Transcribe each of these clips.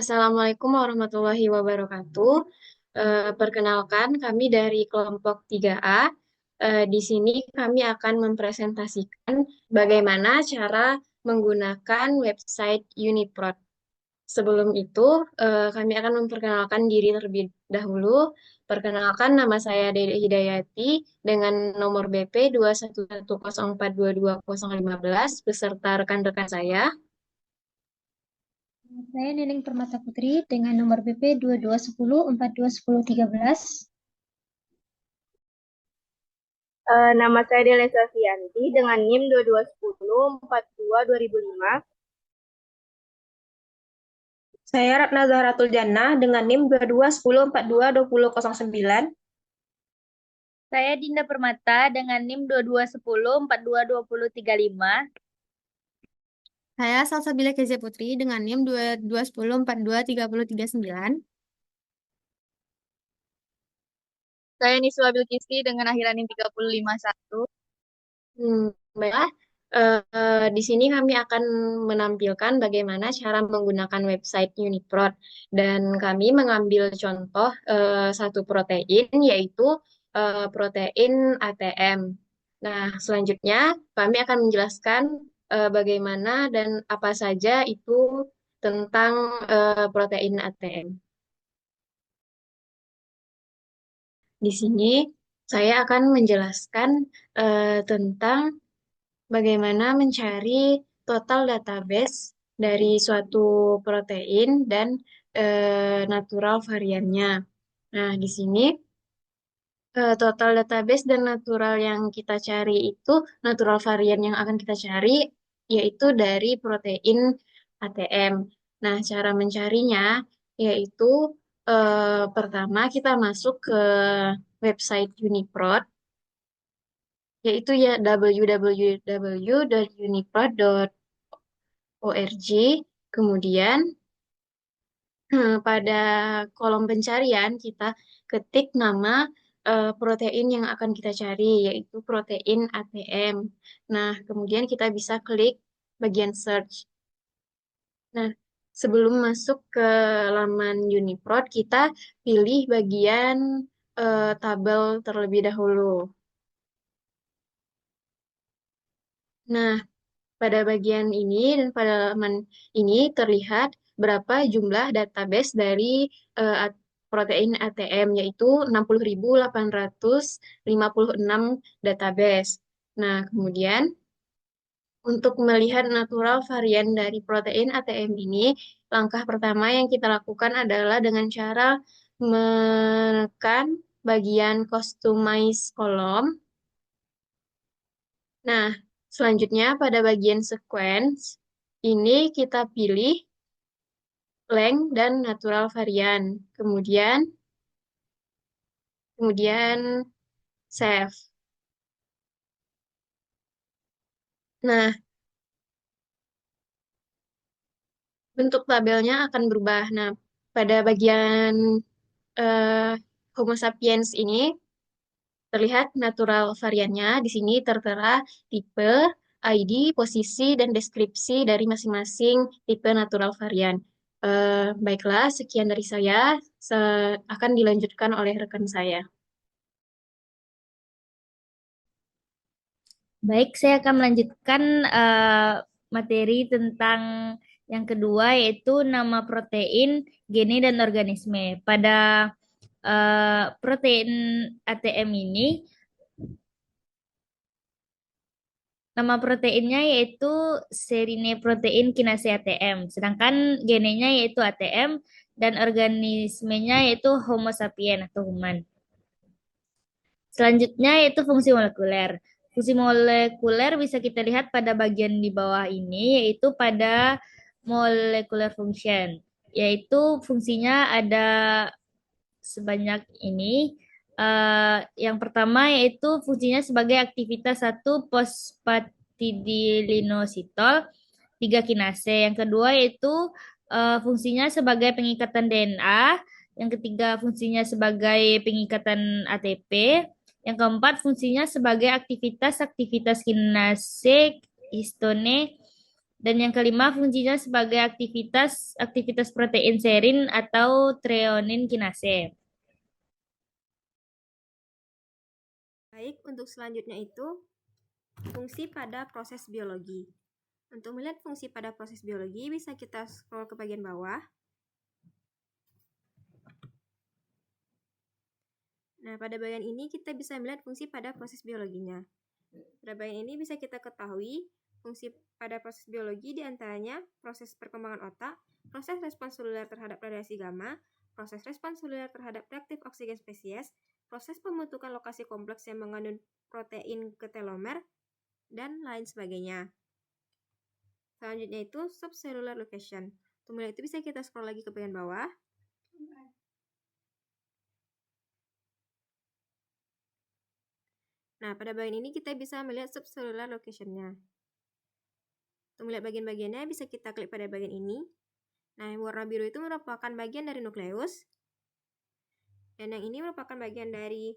Assalamualaikum warahmatullahi wabarakatuh. Perkenalkan, kami dari kelompok 3A. Di sini kami akan mempresentasikan bagaimana cara menggunakan website Uniprot. Sebelum itu, kami akan memperkenalkan diri terlebih dahulu. Perkenalkan, nama saya Dede Hidayati dengan nomor BP 21104220015 beserta rekan-rekan saya. Saya Neneng Permata Putri dengan nomor BP 2210421013. Nama saya Delesa Fianti dengan NIM 2210422005. Saya Ratna Zahratul Jannah dengan NIM 2210422009. Saya Dinda Permata dengan NIM 2210422035. Saya Salsabila Kezia Putri dengan NIM 2210423039. Saya Niswa Bilkisti dengan akhiran NIM 3051. Baiklah, di sini kami akan menampilkan bagaimana cara menggunakan website Uniprot dan kami mengambil contoh satu protein yaitu protein ATM. Nah, selanjutnya kami akan menjelaskan bagaimana dan apa saja itu tentang protein ATM. Di sini saya akan menjelaskan tentang bagaimana mencari total database dari suatu protein dan natural variannya. Nah, di sini total database dan natural yang kita cari itu, natural varian yang akan kita cari yaitu dari protein ATM. Nah, cara mencarinya yaitu pertama kita masuk ke website Uniprot, yaitu ya www.uniprot.org. Kemudian pada kolom pencarian kita ketik nama protein yang akan kita cari, yaitu protein ATM. Nah, kemudian kita bisa klik bagian search. Nah, sebelum masuk ke laman Uniprot, kita pilih bagian tabel terlebih dahulu. Nah, pada bagian ini dan pada halaman ini terlihat berapa jumlah database dari protein ATM, yaitu 60.856 database. Nah, kemudian untuk melihat natural varian dari protein ATM ini, langkah pertama yang kita lakukan adalah dengan cara menekan bagian customize column. Nah, selanjutnya pada bagian sequence, ini kita pilih length dan natural varian. Kemudian save. Nah, bentuk tabelnya akan berubah. Nah, pada bagian eh, Homo sapiens ini terlihat natural variannya. Di sini tertera tipe, ID, posisi, dan deskripsi dari masing-masing tipe natural varian. Baiklah, sekian dari saya. Akan dilanjutkan oleh rekan saya. Baik, saya akan melanjutkan materi tentang yang kedua yaitu nama protein, gene, dan organisme. Pada protein ATM ini, nama proteinnya yaitu serine protein kinase ATM, sedangkan genenya yaitu ATM dan organismenya yaitu Homo sapien atau human. Selanjutnya yaitu fungsi molekuler. Fungsi molekuler bisa kita lihat pada bagian di bawah ini, yaitu pada molecular function, yaitu fungsinya ada sebanyak ini. Yang pertama yaitu fungsinya sebagai aktivitas 1 fosfatidilinositol 3 kinase. Yang kedua yaitu fungsinya sebagai pengikatan DNA. Yang ketiga fungsinya sebagai pengikatan ATP. Yang keempat fungsinya sebagai aktivitas kinase, histone, Dan yang kelima, fungsinya sebagai aktivitas protein serin atau treonin kinase. Baik, untuk selanjutnya itu fungsi pada proses biologi. Untuk melihat fungsi pada proses biologi, bisa kita scroll ke bagian bawah. Nah, pada bagian ini kita bisa melihat fungsi pada proses biologinya. Pada bagian ini bisa kita ketahui fungsi pada proses biologi diantaranya proses perkembangan otak, proses respons seluler terhadap radiasi gamma, proses respons seluler terhadap reaktif oksigen spesies, proses pembentukan lokasi kompleks yang mengandung protein ke telomer, dan lain sebagainya. Selanjutnya itu subcellular location. Untuk melihat itu bisa kita scroll lagi ke bagian bawah. Nah, pada bagian ini kita bisa melihat subcellular location-nya. Untuk melihat bagian-bagiannya bisa kita klik pada bagian ini. Nah, yang warna biru itu merupakan bagian dari nukleus. Dan yang ini merupakan bagian dari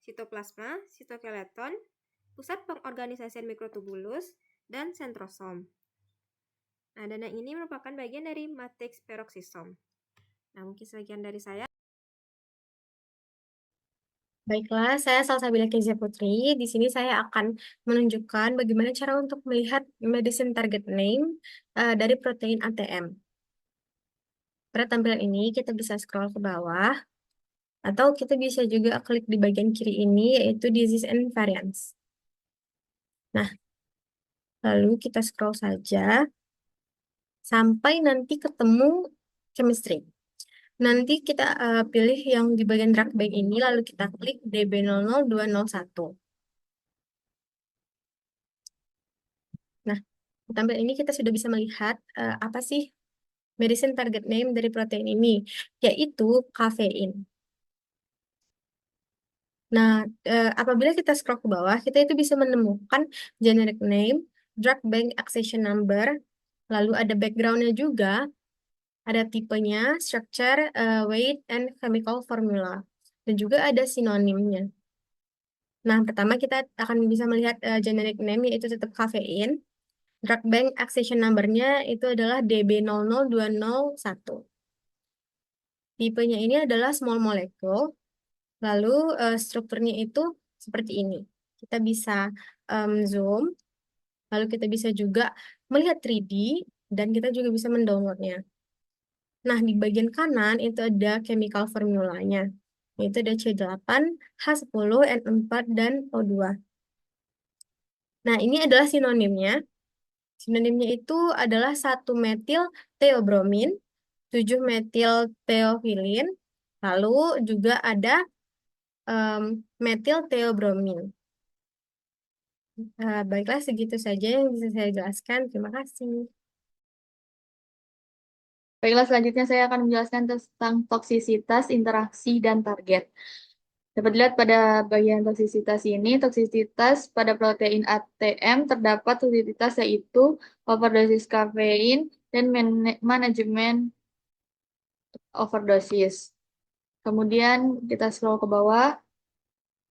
sitoplasma, sitoskeleton, pusat pengorganisasian mikrotubulus, dan sentrosom. Nah, dan yang ini merupakan bagian dari matriks peroksisom. Nah, mungkin sekian dari saya. Baiklah, saya Salsabila Kezia Putri. Di sini saya akan menunjukkan bagaimana cara untuk melihat medicine target name dari protein ATM. Pada tampilan ini kita bisa scroll ke bawah, atau kita bisa juga klik di bagian kiri ini, yaitu disease and variants. Nah, lalu kita scroll saja sampai nanti ketemu chemistry. Nanti kita pilih yang di bagian drug bank ini, lalu kita klik DB00201. Nah, di tampilan ini kita sudah bisa melihat apa sih medicine target name dari protein ini, yaitu kafein. Nah, apabila kita scroll ke bawah, kita itu bisa menemukan generic name, drug bank accession number, lalu ada background-nya juga, ada tipenya, structure, weight, and chemical formula. Dan juga ada sinonimnya. Nah, pertama kita akan bisa melihat generic name, yaitu tetap kafein. Drug bank accession number-nya itu adalah DB00201. Tipenya ini adalah small molecule. Lalu strukturnya itu seperti ini. Kita bisa zoom, lalu kita bisa juga melihat 3D, dan kita juga bisa mendownloadnya. Nah, di bagian kanan itu ada chemical formulanya, yaitu ada C8, H10, N4, dan O2. Nah, ini adalah sinonimnya. Sinonimnya itu adalah 1 metil theobromin, 7 metil theophylline, lalu juga ada metil theobromin. Baiklah, segitu saja yang bisa saya jelaskan. Terima kasih. Baiklah, selanjutnya saya akan menjelaskan tentang toksisitas, interaksi, dan target. Dapat dilihat pada bagian toksisitas ini, toksisitas pada protein ATM terdapat toksisitas yaitu overdosis kafein dan manajemen overdosis. Kemudian kita scroll ke bawah,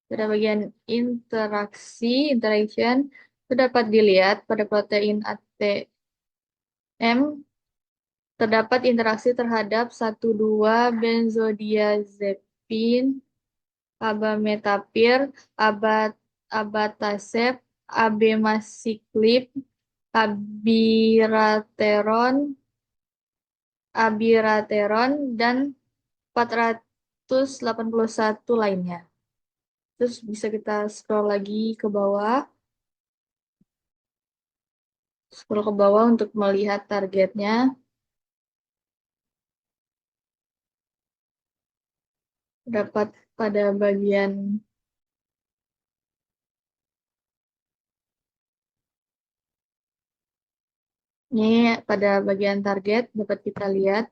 pada bagian interaction, itu dapat dilihat pada protein ATM terdapat interaksi terhadap 1,2 benzodiazepin, abametapir, abatacept, abemaciclib, abirateron, dan 481 lainnya. Terus bisa kita scroll lagi ke bawah. Scroll ke bawah untuk melihat targetnya. Dapat pada bagian ini, pada bagian target dapat kita lihat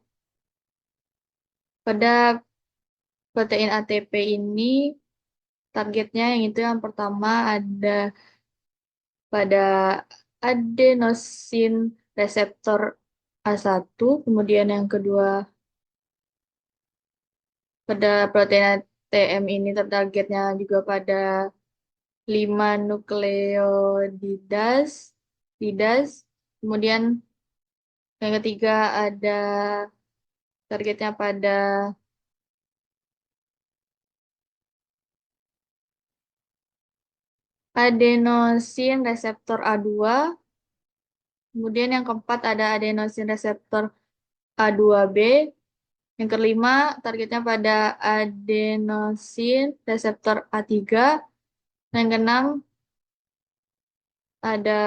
pada protein ATP ini targetnya yang itu yang pertama ada pada adenosin reseptor A1, kemudian yang kedua pada protein ATM ini targetnya juga pada 5 nukleodidas, kemudian yang ketiga ada targetnya pada adenosin reseptor A2, kemudian yang keempat ada adenosin reseptor A2B, yang kelima targetnya pada adenosin reseptor A3, yang keenam ada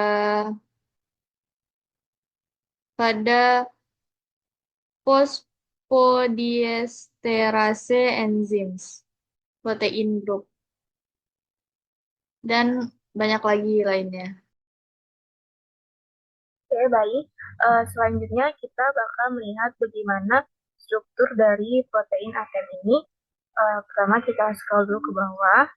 pada fosfodiesterase enzymes, protein group, dan banyak lagi lainnya. Oke, baik. Selanjutnya kita bakal melihat bagaimana struktur dari protein ATM ini. Pertama kita scroll dulu ke bawah.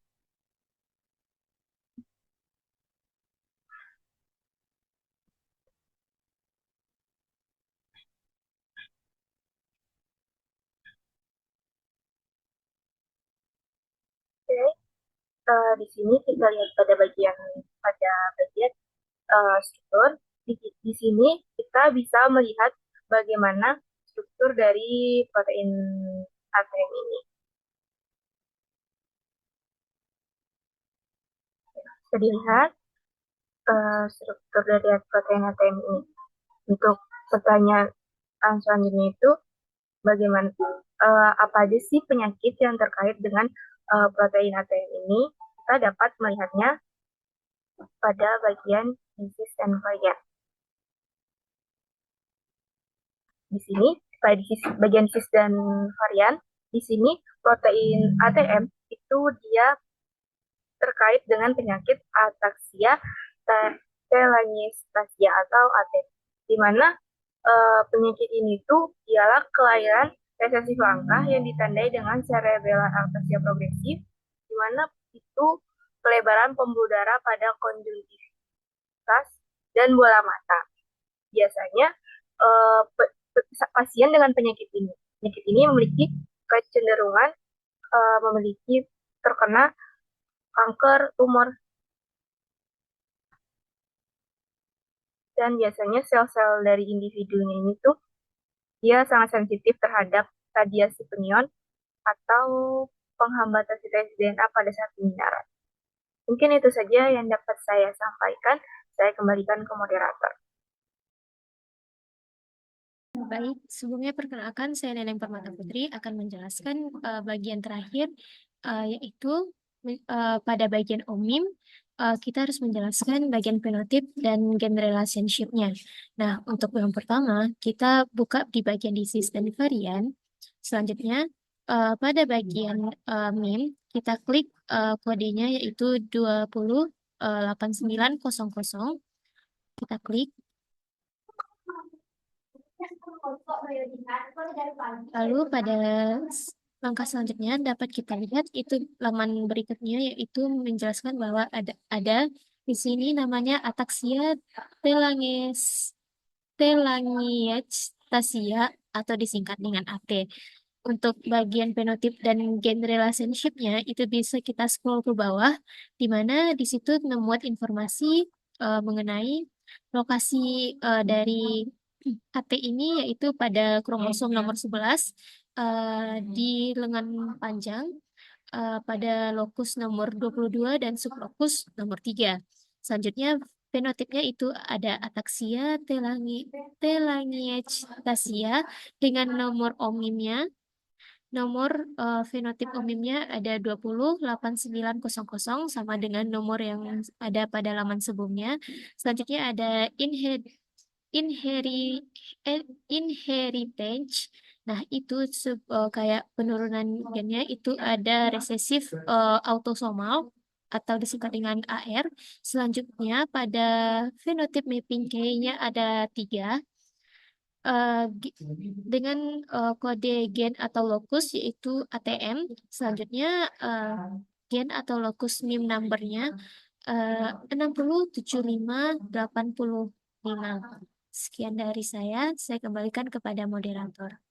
Oke, di sini kita lihat pada bagian struktur. Di sini kita bisa melihat bagaimana struktur dari protein ATM ini. Bisa dilihat struktur dari protein ATM ini. Untuk pertanyaan selanjutnya itu bagaimana apa aja sih penyakit yang terkait dengan protein ATM ini? Kita dapat melihatnya pada bagian disease and variant. Di sini pada bagian disease dan varian, di sini protein ATM itu dia terkait dengan penyakit ataksia telangiectasia atau ATM, di mana penyakit ini tuh ialah kelainan resesif langka yang ditandai dengan cerebellar ataxia progresif, di mana itu pelebaran pembuluh darah pada konjungtivitas dan bola mata. Biasanya pasien dengan penyakit ini memiliki kecenderungan memiliki terkena kanker, tumor, dan biasanya sel-sel dari individunya ini tuh dia sangat sensitif terhadap radiasi pion atau penghambatan sintesis DNA pada saat penyiaran. Mungkin itu saja yang dapat saya sampaikan. Saya kembalikan ke moderator. Baik, sebelumnya perkenalkan saya Neneng Permata Putri akan menjelaskan bagian terakhir yaitu pada bagian omim kita harus menjelaskan bagian fenotip dan gen relationship-nya. Nah, untuk yang pertama kita buka di bagian disease dan varian. Selanjutnya pada bagian mim kita klik kodenya yaitu 208900. Kita klik. Lalu pada langkah selanjutnya dapat kita lihat itu laman berikutnya yaitu menjelaskan bahwa ada di sini namanya ataksia telangiectasia atau disingkat dengan AT. Untuk bagian fenotip dan gen relationship-nya itu bisa kita scroll ke bawah, di mana di situ memuat informasi mengenai lokasi dari AT ini yaitu pada kromosom nomor 11 di lengan panjang pada lokus nomor 22 dan sublokus nomor 3. Selanjutnya fenotipnya itu ada ataksia telangiectasia dengan nomor omimnya. Nomor fenotip omimnya ada 208900 sama dengan nomor yang ada pada laman sebelumnya. Selanjutnya ada inheritance. Nah, itu kayak penurunan gennya itu ada resesif autosomal atau disingkat dengan AR. Selanjutnya pada fenotip mapping K-nya ada 3 dengan kode gen atau lokus yaitu ATM. Selanjutnya gen atau lokus MIM number-nya 607585. Sekian dari saya kembalikan kepada moderator.